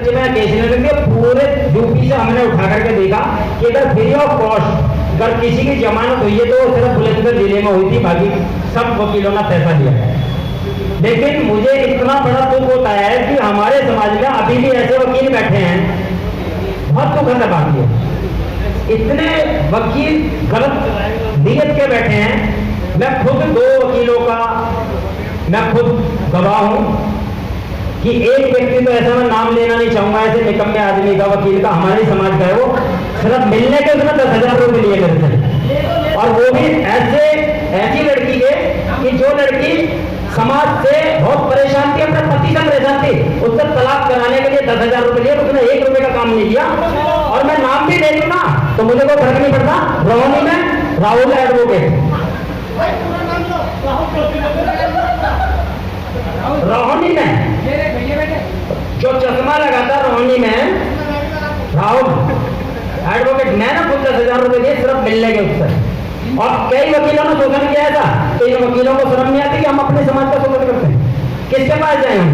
केशनरी के पूरे यूपी से हमने उठा करके देखा कि अगर फ्री ऑफ कॉस्ट अगर किसी की जमानत हुई है तो वो सिर्फ बुलंदशहर जिले में हुई थी, बाकी सब वकीलों ने पैसा दिया है। लेकिन मुझे इतना बड़ा दुख होता है कि हमारे समाज में अभी भी ऐसे वकील बैठे हैं, बहुत दुखद बात है। इतने वकील गलत नीयत के बैठे हैं। मैं खुद 2 वकीलों का मैं खुद गवाह हूं कि एक व्यक्ति तो ऐसा मैं नाम लेना नहीं चाहूंगा, ऐसे निकम्मे आदमी का, वकील का, हमारे समाज का है, वो सिर्फ मिलने के उसने 10,000 रुपये लिए मेरे से, और वो भी ऐसी लड़की के कि जो लड़की समाज से बहुत परेशान थी, अपने पति से परेशान थी, उससे तलाक कराने के लिए 10,000 रुपये लिए, उसने 1 रुपये का काम नहीं किया। और मैं नाम भी ले लूं ना तो मुझे कोई फर्क नहीं पड़ता। रोहिणी में राहुल एडवोकेट, रोहिणी में जो चश्मा लगाता रोहिणी में राहुल एडवोकेट, मैंने खुद 10,000 रुपये दिए सिर्फ मिलने के उससे। और कई वकीलों ने शोषण किया था, तो इन वकीलों को शर्म नहीं आती कि हम अपने समाज का शोषण करते हैं? किसके पास जाए हम?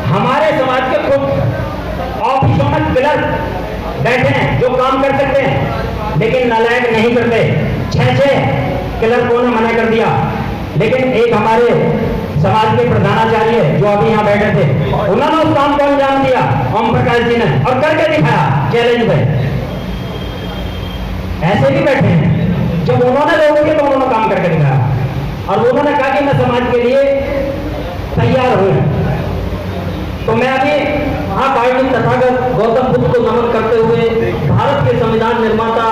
हमारे समाज के खुद ऑफिसों में क्लर्क बैठे हैं जो काम कर सकते हैं, लेकिन नालायक नहीं करते। 6 क्लर्कों ने मना कर दिया, लेकिन एक हमारे समाज के प्रधानाचार्य जो अभी यहाँ बैठे थे, उन्होंने उस काम को अंजाम दिया, ओम प्रकाश जी ने, और करके दिखाया चैलेंज पे। ऐसे भी बैठे हैं जब उन्होंने लोगों के तो उन्होंने काम करके दिखाया, और उन्होंने कहा कि मैं समाज के लिए तैयार हूं। तो मैं अभी महाकारुणिक तथागत गौतम बुद्ध को नमन करते हुए, भारत के संविधान निर्माता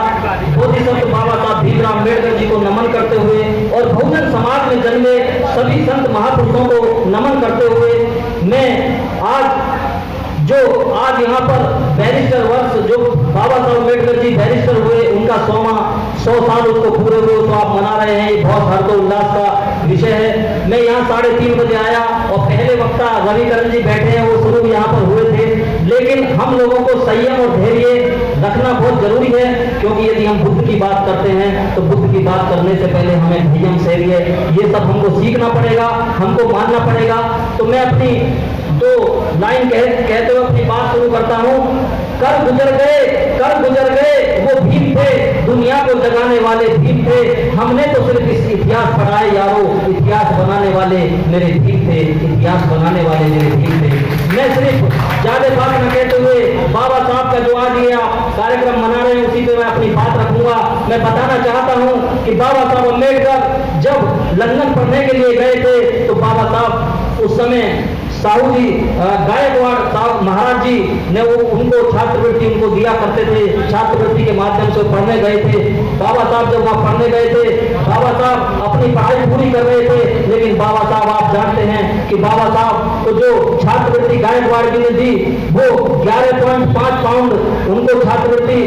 बोधिसत्व बाबा साहब भीमराव अम्बेडकर जी को नमन करते हुए, और बहुजन समाज में जन्मे सभी संत महापुरुषों को नमन करते हुए, मैं आज यहाँ पर बैरिस्टर वर्ष जो बाबा साहब अम्बेडकर जी बैरिस्टर हुए, उनका 100 साल उसको पूरे हुए, तो आप मना रहे हैं, ये बहुत हर्षोल्लास का विषय है। मैं यहाँ 3:30 बजे आया और पहले वक्ता रविकरण जी बैठे हैं, वो शुरू यहाँ पर हुए थे। लेकिन हम लोगों को संयम और धैर्य रखना बहुत जरूरी है, क्योंकि यदि हम बुद्ध की बात करते हैं तो बुद्ध की बात करने से पहले हमें संयम धैर्य ये सब हमको सीखना पड़ेगा, हमको मानना पड़ेगा। तो मैं अपनी 2 लाइन कहते हुए अपनी बात शुरू करता हूँ। कर गुजर गए वो भीम थे, दुनिया को जगाने वाले भीम थे। हमने तो सिर्फ इस इतिहास पढ़ाए यारो, इतिहास बनाने वाले मेरे भीम थे, इतिहास बनाने वाले मेरे भीम थे। मैं सिर्फ ज्यादा बात न कहते हुए बाबा साहब का जो आज ये कार्यक्रम मना रहे हैं उसी पे मैं अपनी बात रखूंगा। मैं बताना चाहता हूँ कि बाबा साहब अम्बेडकर जब लंदन पढ़ने के लिए गए थे, तो बाबा साहब उस समय साहू जी गायकवाड़ साहब महाराज जी ने उनको छात्रवृत्ति उनको दिया करते थे, छात्रवृत्ति के माध्यम से पढ़ने गए थे। बाबा साहब जब वहां पढ़ने गए थे, बाबा साहब अपनी पढ़ाई पूरी कर रहे थे, लेकिन बाबा साहब आप जानते हैं कि बाबा साहब को जो छात्रवृत्ति गायकवाड़ जी ने दी, वो 11.5 पाउंड उनको छात्रवृत्ति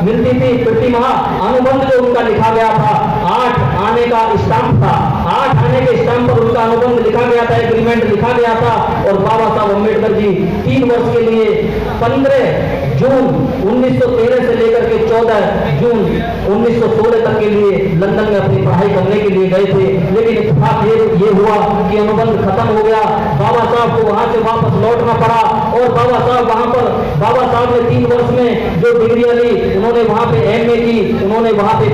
मिलती थी प्रति माह। अनुबंध जो उनका लिखा गया था, 8 आने का स्टाम्प था, 8 आने के स्टाम्प पर उनका अनुबंध लिखा गया था, एग्रीमेंट लिखा गया था। और बाबा साहब अम्बेडकर जी 3 वर्ष के लिए 15 जून 1913 से लेकर के 14 जून 1916 तक के लिए लंदन में अपनी पढ़ाई करने के लिए गए थे। लेकिन इत्तेफाक ये हुआ कि अनुबंध खत्म हो गया, बाबा साहब को वहां से वापस लौटना पड़ा। और बाबा साहब वहां पर बाबा साहब ने 3 वर्ष में जो डिग्रियां ली, उन्होंने वहां पे MA की, उन्होंने वहां पे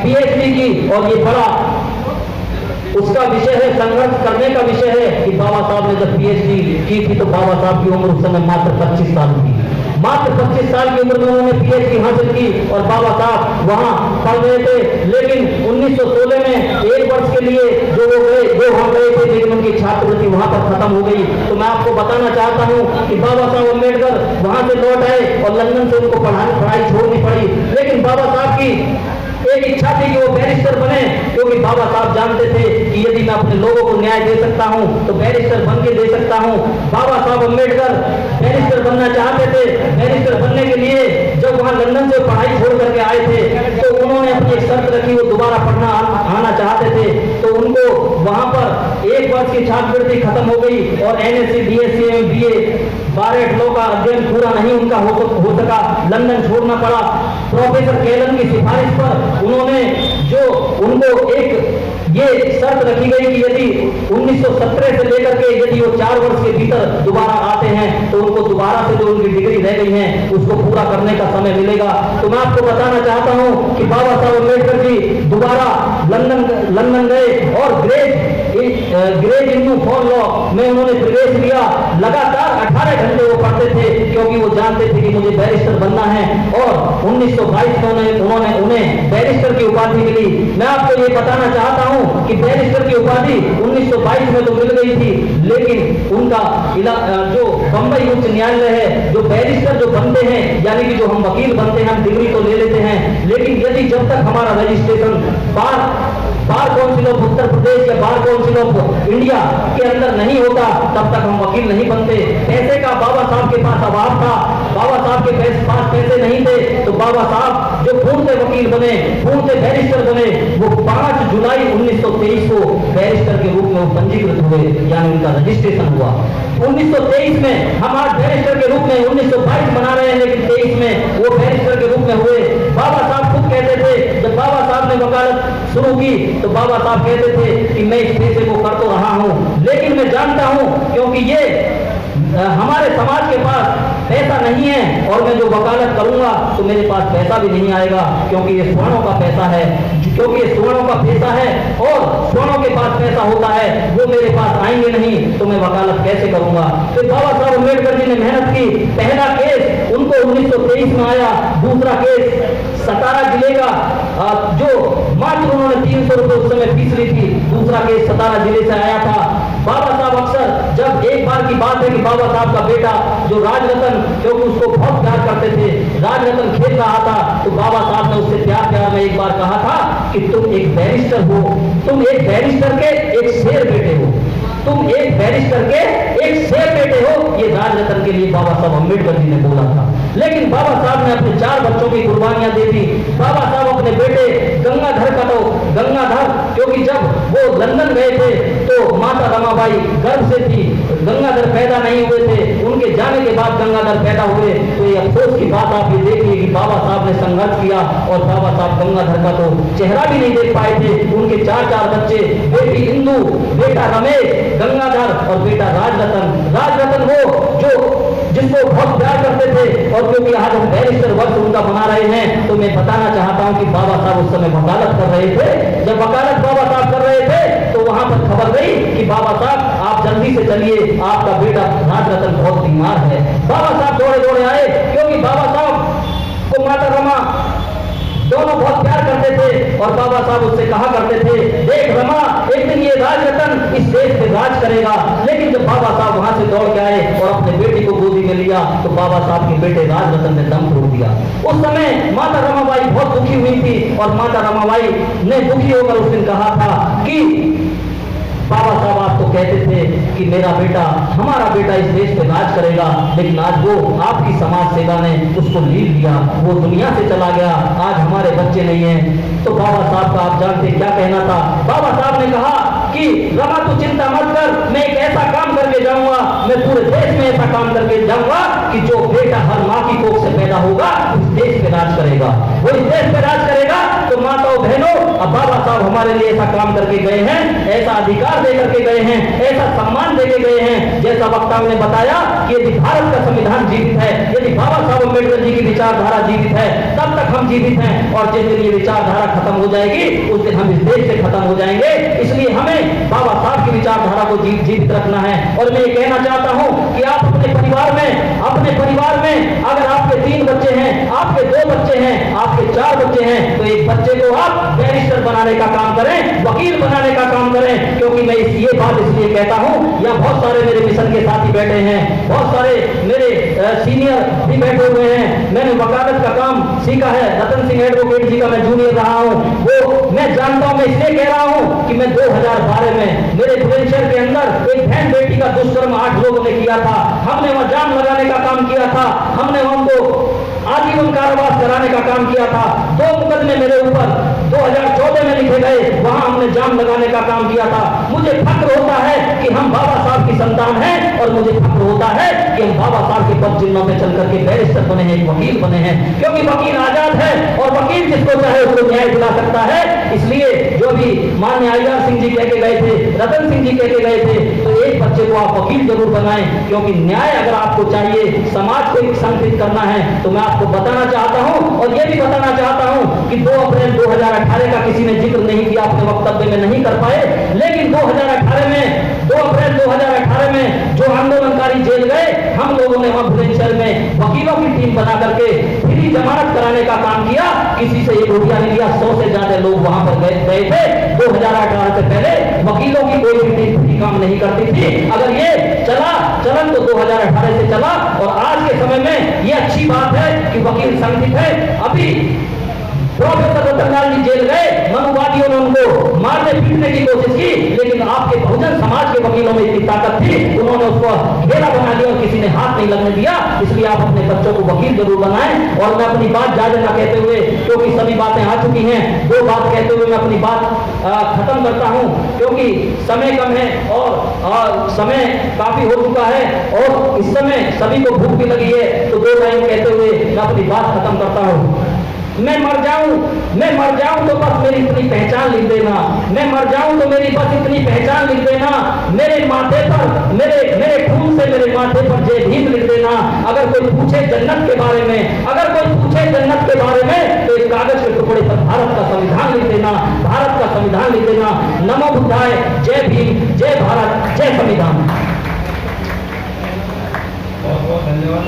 PhD की। और ये बड़ा उसका विषय है, संघर्ष करने का विषय है कि बाबा साहब ने जब PhD की थी तो बाबा साहब की उम्र उस समय मात्र 25 साल थी। मात्र 25 साल की उम्र में उन्होंने PhD हासिल की और बाबा साहब वहां पढ़ रहे थे। लेकिन 1916 में 1 वर्ष के लिए जो वहां गए थे, लेकिन उनकी छात्रवृत्ति वहां पर खत्म हो गई। तो मैं आपको बताना चाहता हूं कि बाबा साहब अम्बेडकर वहां से लौट आए और लंदन से उनको पढ़ाई छोड़नी पड़ी। लेकिन बाबा साहब की एक इच्छा थी कि वो बैरिस्टर बने, क्योंकि बाबा साहब जानते थे कि यदि मैं अपने लोगों को न्याय दे सकता हूं तो बैरिस्टर बन के दे सकता हूं। बाबा साहब अम्बेडकर बैरिस्टर बनना चाहते थे। बैरिस्टर बनने के लिए जब वहां लंदन से पढ़ाई छोड़ करके आए थे, तो उन्होंने अपनी एक शर्त रखी, वो दोबारा पढ़ना आना चाहते थे। तो उनको वहां पर 1 वर्ष की छात्रवृत्ति खत्म हो गई और NSc BSc MA बारेट लॉ का अध्ययन पूरा नहीं उनका हो सका, लंदन छोड़ना पड़ा। प्रोफेसर केलन की सिफारिश पर उन्होंने जो उनको एक ये शर्त रखी गई कि यदि 1917 से लेकर के यदि वो 4 वर्ष के भीतर दोबारा आते हैं तो उनको दोबारा से जो उनकी डिग्री रह गई है उसको पूरा करने का समय मिलेगा। तो मैं आपको बताना चाहता हूं कि बाबा साहब अम्बेडकर जी दोबारा लंदन गए और ग्रेड इनटू फॉर लॉ में उन्होंने प्रवेश लिया। लगातार 18 घंटे वो पढ़ते थे क्योंकि वो जानते थे कि मुझे बैरिस्टर बनना है, और 1922 में उन्होंने उन्हें बैरिस्टर की उपाधि मिली। मैं आपको ये बताना चाहता हूं कि बैरिस्टर की उपाधि 1922 में तो मिल गई थी, लेकिन उनका जो बंबई उच्च न्यायालय है, जो बैरिस्टर जो बनते हैं यानी कि जो हम वकील बनते हैं, हम डिग्री तो ले लेते हैं, लेकिन यदि जब तक हमारा registration bar council of Uttar Pradesh या बार काउंसिल ऑफ इंडिया के अंदर नहीं होता तब तक हम वकील नहीं बनते। पैसे का बाबा साहब के पास अभाव था, बाबा साहब के पास पैसे नहीं थे, तो बाबा साहब जो पूर्ण वकील बने, पूर्ण बैरिस्टर बने, वो 5 जुलाई 1923 को बैरिस्टर के रूप में वो पंजीकृत हुए, यानी उनका रजिस्ट्रेशन हुआ। 1923 में हम आज बैरिस्टर के रूप में 1922 मना रहे हैं, लेकिन 23 में वो बैरिस्टर के रूप में हुए। बाबा साहब खुद कहते थे, जब बाबा साहब ने वकालत शुरू की तो बाबा साहब कहते थे कि मैं इस पेशे को कर तो रहा हूं, लेकिन मैं जानता हूं क्योंकि ये हमारे समाज के पास पैसा नहीं है और मैं जो वकालत करूंगा तो मेरे पास पैसा भी नहीं आएगा, क्योंकि ये स्वर्णों का पैसा है, क्योंकि ये स्वर्णों का पैसा है और स्वर्णों के पास पैसा होता है, वो मेरे पास आएंगे नहीं तो मैं वकालत कैसे करूंगा। फिर बाबा साहब अम्बेडकर जी ने मेहनत की। पहला केस उनको 1923 में आया, दूसरा केस सतारा जिले का जो मात्र उन्होंने 300 रुपए उस समय फीस ली थी, दूसरा केस सतारा जिले से आया था। बाबा साहब अक्सर, जब एक बार की बात है कि बाबा साहब का बेटा जो राजरतन, क्योंकि उसको बहुत प्यार करते थे, राजरतन खेल रहा था, तो बाबा साहब ने उससे प्यार में एक बार कहा था कि तुम एक बैरिस्टर हो, तुम एक बैरिस्टर के एक शेर बेटे हो, तुम एक बैरिस्टर के एक शेर बेटे हो। ये राजरतन के लिए बाबा साहब अम्बेडकर जी ने बोला था। लेकिन बाबा साहब ने अपने 4 बच्चों की कुर्बानियां दे दी। बाबा साहब अपने बेटे गंगाधर, क्योंकि जब वो लंदन गए थे तो माता रमाबाई गर्भ से थी, गंगाधर पैदा नहीं हुए थे, उनके जाने के बाद गंगाधर पैदा हुए। तो ये अफसोस की बात आप ये देखिए कि बाबा साहब ने संघर्ष किया और बाबा साहब गंगाधर का तो चेहरा भी नहीं देख पाए थे। उनके 4 बच्चे, बेटी इंदू, बेटा रमेश, गंगाधर और बेटा राजरतन वो जो जिसको बहुत प्यार करते थे। और क्योंकि आज हम बैरिस्टर वर्ष उनका मना रहे हैं तो मैं बताना चाहता हूं कि बाबा साहब उस समय वकालत कर रहे थे। जब वकालत बाबा साहब कर रहे थे तो वहां पर खबर गई कि बाबा साहब आप जल्दी से चलिए, आपका बेटा राजरतन बहुत बीमार है। बाबा साहब दौड़े आए, क्योंकि बाबा साहब को माता रमा दोनों बहुत प्यार करते थे और बाबा साहब उससे कहा करते थे, देख रमा, एक दिन ये राजरतन इस देश पे राज करेगा। लेकिन जब बाबा साहब वहां से दौड़ के आए और अपने बेटी को गोदी में लिया तो बाबा साहब के बेटे राजरतन ने दम तोड़ दिया। उस समय माता रमाबाई बहुत दुखी हुई थी और माता रमाबाई ने दुखी होकर उस दिन कहा था कि बाबा साहब आप तो कहते थे कि मेरा बेटा, हमारा बेटा इस देश पे राज करेगा, लेकिन आज वो आपकी समाज सेवा ने उसको लील दिया, वो दुनिया से चला गया, आज हमारे बच्चे नहीं हैं। तो बाबा साहब का आप जानते क्या कहना था। बाबा साहब ने कहा कि रमा तू चिंता मत कर, मैं एक ऐसा काम करके जाऊंगा, मैं पूरे देश में ऐसा काम करके जाऊंगा कि जो बेटा हर माँ की कोख से पैदा होगा इस देश पे राज करेगा, वो इस देश पे राज करेगा। तो माताओं बहनों, अब बाबा साहब हमारे लिए ऐसा काम करके गए हैं, ऐसा अधिकार दे करके गए हैं, ऐसा सम्मान देके गए हैं। जैसा वक्ताओं ने बताया कि यदि भारत का संविधान जीवित है, यदि बाबा साहब अम्बेडकर जी की विचारधारा जीवित है, तब तक हम जीवित हैं, और जिस दिन ये विचारधारा खत्म हो जाएगी उस दिन हम इस देश से खत्म हो जाएंगे। इसलिए हमें बाबा साहब की विचारधारा को जीवित रखना है। और मैं ये कहना चाहता हूं कि आप अपने परिवार में अगर आपके 3 बच्चे हैं, आपके 2 बच्चे हैं, आपके 4 बच्चे हैं, तो एक बच्चे को आप बैरिस्टर बनाने का काम करें, वकील बनाने का काम करें। क्योंकि मैं ये बात इसलिए कहता हूं, यहाँ बहुत सारे मेरे मिशन के साथी बैठे हैं, बहुत सारे मेरे सीनियर भी बैठे हुए हैं। मैंने वकालत का काम सीखा है, रतन सिंह एडवोकेट जी का मैं जूनियर रहा हूं, वो मैं जानता हूं। मैं इसलिए कह रहा हूं कि मैं 2012 में मेरे बुलंदशहर के अंदर एक बहन बेटी का दुष्कर्म 8 लोगों ने किया था। हमने वहां जान लगाने का काम किया था, हमने उनको आजीवन कारावास कराने का काम किया था। 2 मुकदमे मेरे ऊपर 2014 में लिखे गए, वहां हमने जाम लगाने का काम किया था। मुझे फक्र होता है कि हम बाबा साहब की संतान हैं, और मुझे फक्र होता है कि हम बाबा साहब के पद चिन्हों में चल करके बैरिस्टर बने हैं, वकील बने हैं, क्योंकि वकील आजाद है और वकील जिसको चाहे उसको न्याय दिला सकता है। इसलिए जो भी माननीय अय्यर सिंह जी कह के गए थे, रतन सिंह जी कह के गए थे, तो एक बच्चे को आप वकील जरूर बनाएं, क्योंकि न्याय अगर आपको चाहिए, समाज को एक संगठित करना है, तो मैं आपको बताना चाहता हूं और यह भी बताना चाहता हूं कि 2 अप्रैल 2018 का किसी ने जिक्र नहीं किया, अपने वक्तव्य में नहीं कर पाए, लेकिन 2 अप्रैल 2018 में जो आंदोलनकारी जेल गए, हम लोगों ने वहां बुलंदशहर में वकीलों की टीम बना करके फ्री जमानत कराने का काम किया। किसी से एक रुपया नहीं लिया, 100 से ज्यादा लोग वहां पर गए थे। 2018 से पहले वकीलों की कोई भी टीम फ्री काम नहीं करती थी। अगर ये चलन तो 2018 से चला, और आज के समय में ये अच्छी बात है कि वकील संगठित है। अभी प्रोफेसर रतनलाल जी जेल गए, मनुवादियों ने उनको मारने पीटने की कोशिश की, लेकिन आपके बहुजन समाज के वकीलों में इतनी ताकत थी, उन्होंने उसको घेरा बना दिया और किसी ने हाथ नहीं लगने दिया। इसलिए आप अपने बच्चों को वकील जरूर बनाएं। और मैं अपनी बात ज्यादा न कहते हुए, क्योंकि सभी बातें आ चुकी हैं, 2 बात कहते हुए मैं अपनी बात खत्म करता हूं, क्योंकि समय कम है और समय काफी हो चुका है, और इस समय सभी को भूख भी लगी है। तो 2 लाइन कहते हुए मैं अपनी बात खत्म करता हूं। मैं मर जाऊं तो बस मेरी इतनी पहचान लिख देना, मैं मर जाऊं तो मेरी बस इतनी पहचान लिख देना, मेरे माथे पर, मेरे खून से मेरे माथे पर जय भीम लिख देना। अगर कोई पूछे जन्नत के बारे में, तो एक कागज के टुकड़े पर भारत का संविधान लिख देना, भारत का संविधान लिख देना। नमो बुद्धाय, जय भीम, जय भारत, जय संविधान। बहुत बहुत धन्यवाद।